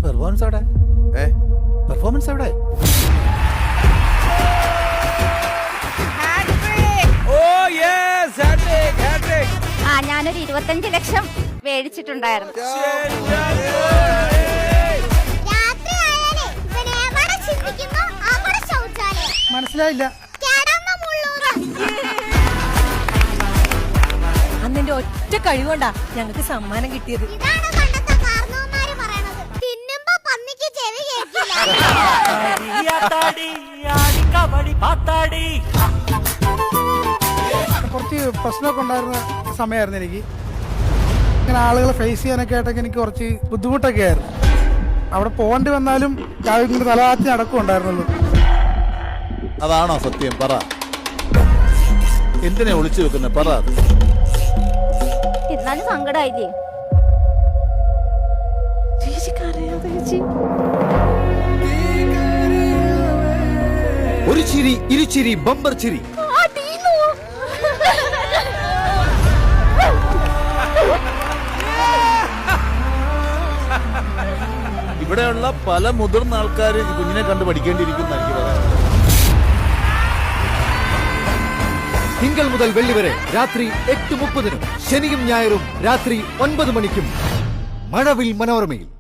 Performance എവിടെ? Performance എവിടെ? ഞാനൊരു 25 ലക്ഷം മേടിച്ചിട്ടുണ്ടായിരുന്നു. മനസ്സിലായില്ല. അന്നെന്റെ ഒറ്റ കഴിവുകൊണ്ടാ ഞങ്ങൾക്ക് സമ്മാനം കിട്ടിയത്. കുറച്ച് പ്രശ്നമൊക്കെ ഉണ്ടായിരുന്ന സമയമായിരുന്നു എനിക്ക്. ഇങ്ങനെ ആളുകളെ ഫേസ് ചെയ്യാനൊക്കെ ആയിട്ടൊക്കെ എനിക്ക് കുറച്ച് ബുദ്ധിമുട്ടൊക്കെ ആയിരുന്നു. അവിടെ പോകേണ്ടി വന്നാലും ഇങ്ങനെ തലവാത്തി നടക്കുന്നുണ്ടായിരുന്നുള്ളൂ. അതാണോ സത്യം? പറ, എന്തിനാ ഒളിച്ചു വെക്കുന്നത്? പറ. എന്നാലും സങ്കടമായില്ലേ? ഒരു ചിരി, ഇരുചിരി, ബമ്പർ ചിരി. ഇവിടെയുള്ള പല മുതിർന്ന ആൾക്കാർ ഈ കുഞ്ഞിനെ കണ്ട് പഠിക്കേണ്ടിയിരിക്കുന്ന എനിക്ക് പറയാം. തിങ്കൾ മുതൽ വെള്ളി വരെ രാത്രി 8:30, ശനിയും ഞായറും രാത്രി 9 മണിക്കും മഴവിൽ മനോരമയിൽ.